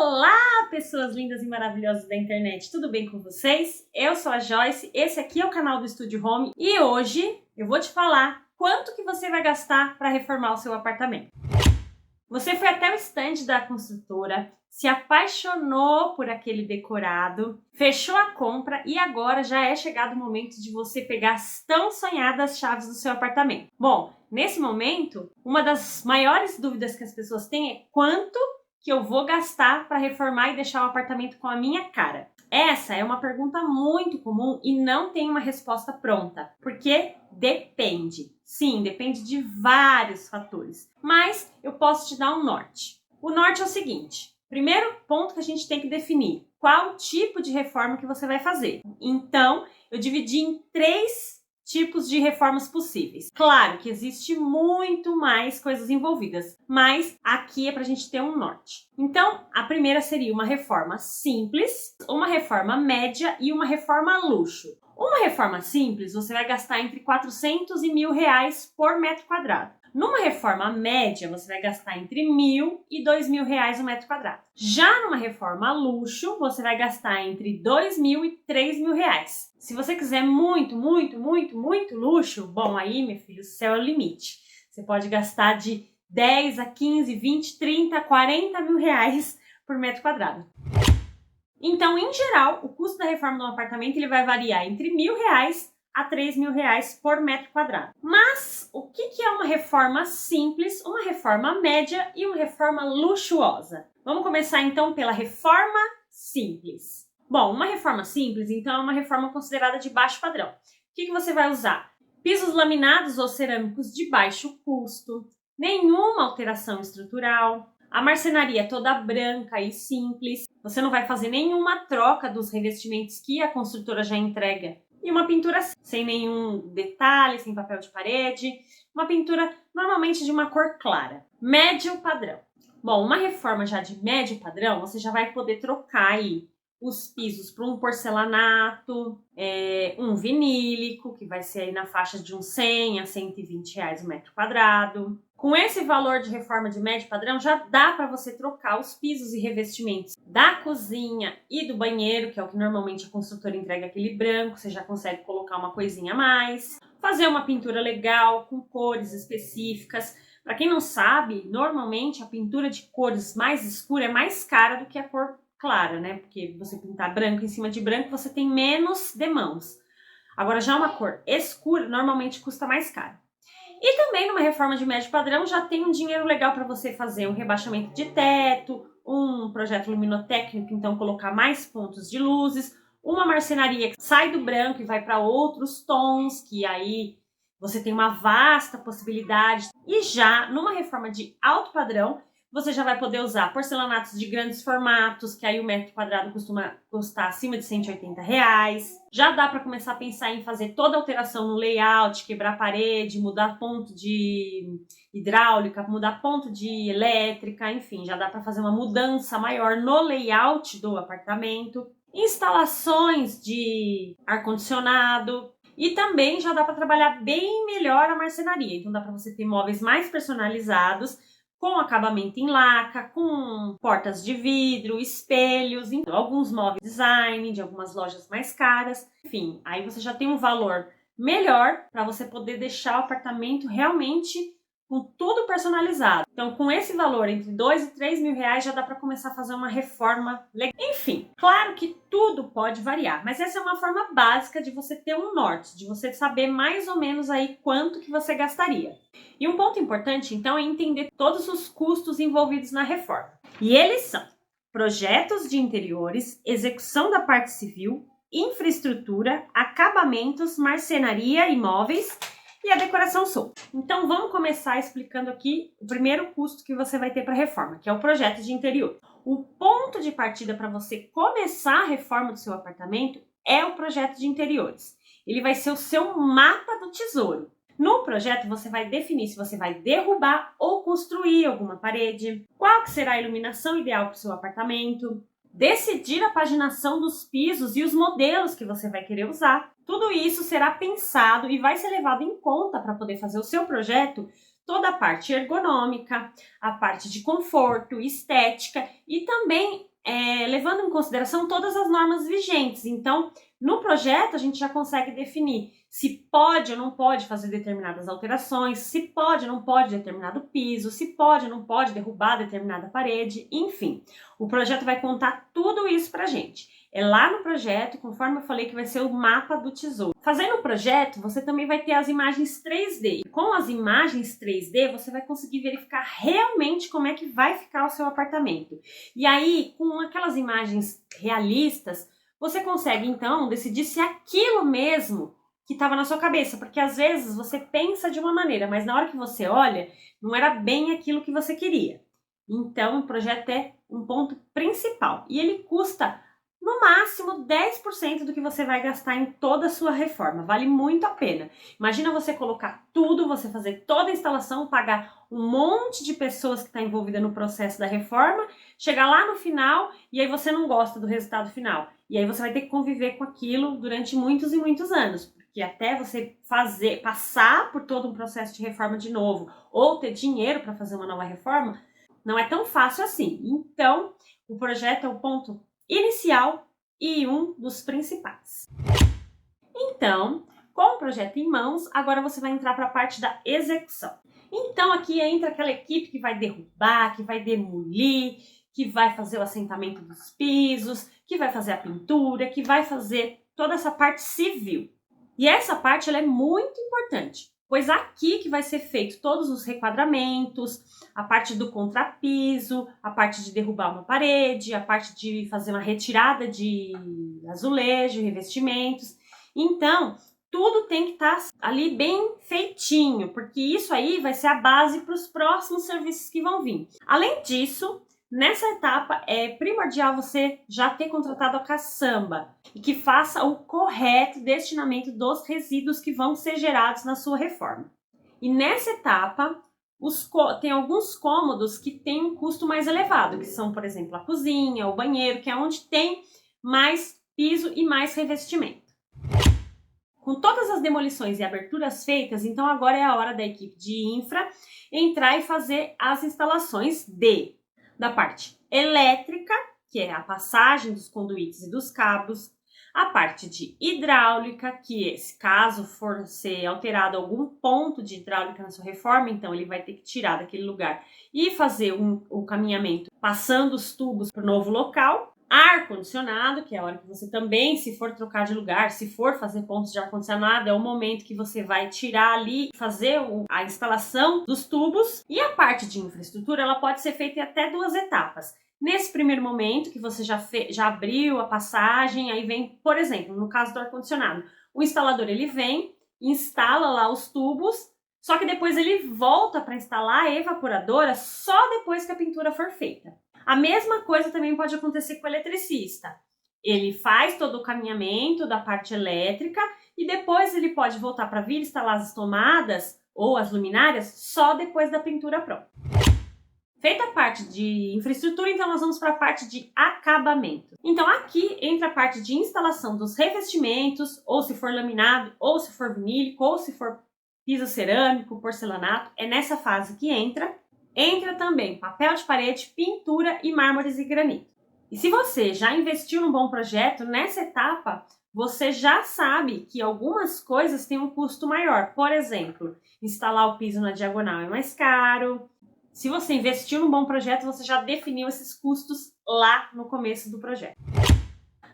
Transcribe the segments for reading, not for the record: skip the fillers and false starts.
Olá, pessoas lindas e maravilhosas da internet, tudo bem com vocês? Eu sou a Joyce, esse aqui é o canal do Estúdio Home e hoje eu vou te falar quanto que você vai gastar para reformar o seu apartamento. Você foi até o stand da construtora, se apaixonou por aquele decorado, fechou a compra e agora já é chegado o momento de você pegar as tão sonhadas chaves do seu apartamento. Bom, nesse momento, uma das maiores dúvidas que as pessoas têm é quanto que eu vou gastar para reformar e deixar o apartamento com a minha cara? Essa é uma pergunta muito comum e não tem uma resposta pronta, porque depende. Sim, depende de vários fatores, mas eu posso te dar um norte. O norte é o seguinte: primeiro ponto que a gente tem que definir, qual tipo de reforma que você vai fazer. Então, eu dividi em 3 tipos de reformas possíveis. Claro que existe muito mais coisas envolvidas, mas aqui é para a gente ter um norte. Então, a primeira seria uma reforma simples, uma reforma média e uma reforma luxo. Uma reforma simples, você vai gastar entre 400 e R$1.000 por metro quadrado. Numa reforma média, você vai gastar entre R$1.000 e R$2.000 o metro quadrado. Já numa reforma luxo, você vai gastar entre R$2.000 e R$3.000. Se você quiser muito luxo, bom, aí, meu filho, o céu é o limite. Você pode gastar de 10 a 15, 20, 30, 40 mil reais por metro quadrado. Então, em geral, o custo da reforma de um apartamento ele vai variar entre R$1.000 a R$3.000 por metro quadrado. Mas o que é uma reforma simples, uma reforma média e uma reforma luxuosa? Vamos começar então pela reforma simples. Bom, uma reforma simples, então, é uma reforma considerada de baixo padrão. O que você vai usar? Pisos laminados ou cerâmicos de baixo custo, nenhuma alteração estrutural, a marcenaria toda branca e simples, você não vai fazer nenhuma troca dos revestimentos que a construtora já entrega, e uma pintura sem nenhum detalhe, sem papel de parede, uma pintura normalmente de uma cor clara. Médio padrão. Bom, uma reforma já de médio padrão, você já vai poder trocar aí os pisos para um porcelanato, um vinílico, que vai ser aí na faixa de uns 100 a R$120 o metro quadrado. Com esse valor de reforma de médio padrão, já dá para você trocar os pisos e revestimentos da cozinha e do banheiro, que é o que normalmente a construtora entrega, aquele branco, você já consegue colocar uma coisinha a mais. Fazer uma pintura legal, com cores específicas. Para quem não sabe, normalmente a pintura de cores mais escura é mais cara do que a cor clara, né? Porque você pintar branco em cima de branco, você tem menos demãos. Agora, já uma cor escura, normalmente custa mais caro. E também numa reforma de médio padrão já tem um dinheiro legal para você fazer um rebaixamento de teto, um projeto luminotécnico, então colocar mais pontos de luzes, uma marcenaria que sai do branco e vai para outros tons, que aí você tem uma vasta possibilidade. E já numa reforma de alto padrão, você já vai poder usar porcelanatos de grandes formatos, que aí o metro quadrado costuma custar acima de R$180. Já dá para começar a pensar em fazer toda alteração no layout, quebrar parede, mudar ponto de hidráulica, mudar ponto de elétrica, enfim, já dá para fazer uma mudança maior no layout do apartamento. Instalações de ar-condicionado. E também já dá para trabalhar bem melhor a marcenaria. Então dá para você ter móveis mais personalizados, com acabamento em laca, com portas de vidro, espelhos, então, alguns móveis design de algumas lojas mais caras. Enfim, aí você já tem um valor melhor para você poder deixar o apartamento realmente com tudo personalizado. Então, com esse valor entre R$2.000 e R$3.000 já dá para começar a fazer uma reforma legal. Enfim, claro que tudo pode variar, mas essa é uma forma básica de você ter um norte, de você saber mais ou menos aí quanto que você gastaria. E um ponto importante, então, é entender todos os custos envolvidos na reforma. E eles são projetos de interiores, execução da parte civil, infraestrutura, acabamentos, marcenaria, imóveis e a decoração solta. Então, vamos começar explicando aqui o primeiro custo que você vai ter para a reforma, que é o projeto de interior. O ponto de partida para você começar a reforma do seu apartamento é o projeto de interiores. Ele vai ser o seu mapa do tesouro. No projeto, você vai definir se você vai derrubar ou construir alguma parede, qual que será a iluminação ideal para o seu apartamento, decidir a paginação dos pisos e os modelos que você vai querer usar. Tudo isso será pensado e vai ser levado em conta para poder fazer o seu projeto, toda a parte ergonômica, a parte de conforto, estética e também levando em consideração todas as normas vigentes. Então, no projeto, a gente já consegue definir se pode ou não pode fazer determinadas alterações, se pode ou não pode determinado piso, se pode ou não pode derrubar determinada parede, enfim. O projeto vai contar tudo isso pra gente. É lá no projeto, conforme eu falei, que vai ser o mapa do tesouro. Fazendo o projeto, você também vai ter as imagens 3D. Com as imagens 3D, você vai conseguir verificar realmente como é que vai ficar o seu apartamento. E aí, com aquelas imagens realistas, você consegue, então, decidir se é aquilo mesmo que estava na sua cabeça. Porque, às vezes, você pensa de uma maneira, mas na hora que você olha, não era bem aquilo que você queria. Então, o projeto é um ponto principal. E ele custa no máximo 10% do que você vai gastar em toda a sua reforma. Vale muito a pena. Imagina você colocar tudo, você fazer toda a instalação, pagar um monte de pessoas que estão envolvidas no processo da reforma, chegar lá no final e aí você não gosta do resultado final. E aí você vai ter que conviver com aquilo durante muitos e muitos anos. Porque até você passar por todo um processo de reforma de novo, ou ter dinheiro para fazer uma nova reforma, não é tão fácil assim. Então, o projeto é o ponto inicial e um dos principais. Então, com o projeto em mãos, agora você vai entrar para a parte da execução. Então, aqui entra aquela equipe que vai derrubar, que vai demolir, que vai fazer o assentamento dos pisos, que vai fazer a pintura, que vai fazer toda essa parte civil. E essa parte ela é muito importante, pois aqui que vai ser feito todos os requadramentos, a parte do contrapiso, a parte de derrubar uma parede, a parte de fazer uma retirada de azulejo, revestimentos. Então, tudo tem que estar ali bem feitinho, porque isso aí vai ser a base para os próximos serviços que vão vir. Além disso, nessa etapa é primordial você já ter contratado a caçamba e que faça o correto destinamento dos resíduos que vão ser gerados na sua reforma. E nessa etapa, tem alguns cômodos que têm um custo mais elevado, que são, por exemplo, a cozinha, o banheiro, que é onde tem mais piso e mais revestimento. Com todas as demolições e aberturas feitas, então agora é a hora da equipe de infra entrar e fazer as instalações da parte elétrica, que é a passagem dos conduítes e dos cabos, a parte de hidráulica, que se caso for ser alterado algum ponto de hidráulica na sua reforma, então ele vai ter que tirar daquele lugar e fazer o caminhamento passando os tubos para o novo local. Ar-condicionado, que é a hora que você também, se for trocar de lugar, se for fazer pontos de ar-condicionado, é o momento que você vai tirar ali, fazer a instalação dos tubos. E a parte de infraestrutura, ela pode ser feita em até 2 etapas. Nesse primeiro momento, que você já abriu a passagem, aí vem, por exemplo, no caso do ar-condicionado, o instalador ele vem, instala lá os tubos, só que depois ele volta para instalar a evaporadora só depois que a pintura for feita. A mesma coisa também pode acontecer com o eletricista. Ele faz todo o caminhamento da parte elétrica e depois ele pode voltar para vir instalar as tomadas ou as luminárias só depois da pintura pronta. Feita a parte de infraestrutura, então nós vamos para a parte de acabamento. Então aqui entra a parte de instalação dos revestimentos, ou se for laminado, ou se for vinílico, ou se for piso cerâmico, porcelanato, é nessa fase que entra. Entra também papel de parede, pintura e mármores e granito. E se você já investiu num bom projeto, nessa etapa você já sabe que algumas coisas têm um custo maior. Por exemplo, instalar o piso na diagonal é mais caro. Se você investiu num bom projeto, você já definiu esses custos lá no começo do projeto.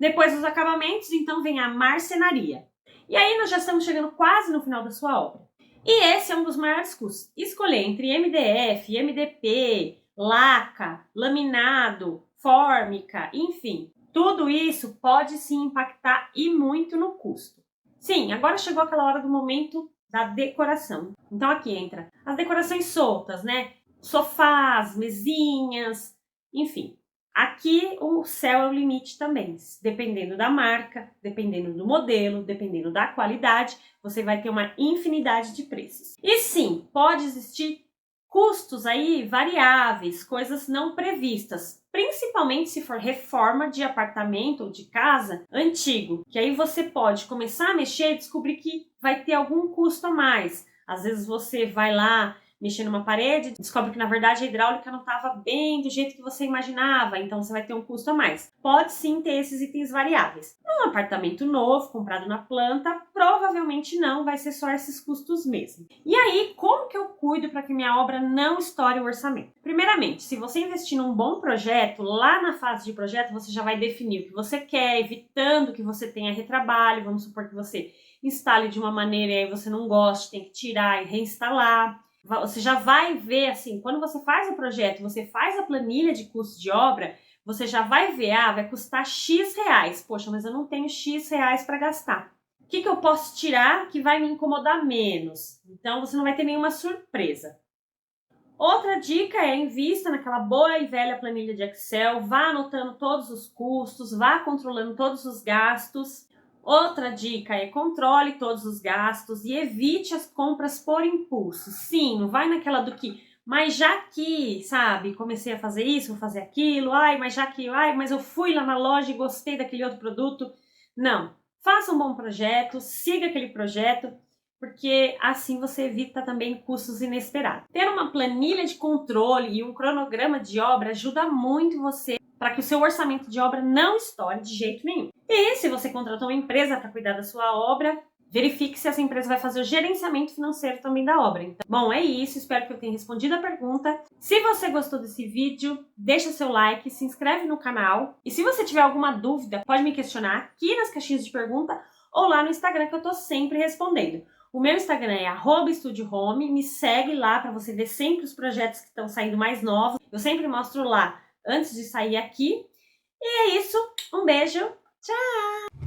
Depois dos acabamentos, então vem a marcenaria. E aí nós já estamos chegando quase no final da sua obra. E esse é um dos maiores custos. Escolher entre MDF, MDP, laca, laminado, fórmica, enfim. Tudo isso pode sim impactar e muito no custo. Sim, agora chegou aquela hora do momento da decoração. Então aqui entra as decorações soltas, né? Sofás, mesinhas, enfim. Aqui o céu é o limite também. Dependendo da marca, dependendo do modelo, dependendo da qualidade, você vai ter uma infinidade de preços. E sim, pode existir custos aí variáveis, coisas não previstas, principalmente se for reforma de apartamento ou de casa antigo, que aí você pode começar a mexer e descobrir que vai ter algum custo a mais. Às vezes você vai lá mexer numa parede, descobre que na verdade a hidráulica não estava bem do jeito que você imaginava, então você vai ter um custo a mais. Pode sim ter esses itens variáveis. Num apartamento novo, comprado na planta, provavelmente não, vai ser só esses custos mesmo. E aí, como que eu cuido para que minha obra não estoure o orçamento? Primeiramente, se você investir num bom projeto, lá na fase de projeto você já vai definir o que você quer, evitando que você tenha retrabalho. Vamos supor que você instale de uma maneira e aí você não goste, tem que tirar e reinstalar. Você já vai ver, assim, quando você faz o projeto, você faz a planilha de custo de obra, você já vai ver, vai custar X reais. Poxa, mas eu não tenho X reais para gastar. O que eu posso tirar que vai me incomodar menos? Então, você não vai ter nenhuma surpresa. Outra dica é invista naquela boa e velha planilha de Excel, vá anotando todos os custos, vá controlando todos os gastos. Outra dica é controle todos os gastos e evite as compras por impulso. Sim, não vai naquela do que, mas já que, sabe, comecei a fazer isso, vou fazer aquilo, mas eu fui lá na loja e gostei daquele outro produto. Não, faça um bom projeto, siga aquele projeto, porque assim você evita também custos inesperados. Ter uma planilha de controle e um cronograma de obra ajuda muito você para que o seu orçamento de obra não estoure de jeito nenhum. E se você contratou uma empresa para cuidar da sua obra, verifique se essa empresa vai fazer o gerenciamento financeiro também da obra. Então, bom, é isso. Espero que eu tenha respondido a pergunta. Se você gostou desse vídeo, deixa seu like, se inscreve no canal. E se você tiver alguma dúvida, pode me questionar aqui nas caixinhas de pergunta ou lá no Instagram, que eu tô sempre respondendo. O meu Instagram é @estudiohome, me segue lá para você ver sempre os projetos que estão saindo mais novos. Eu sempre mostro lá antes de sair aqui. E é isso, um beijo, tchau!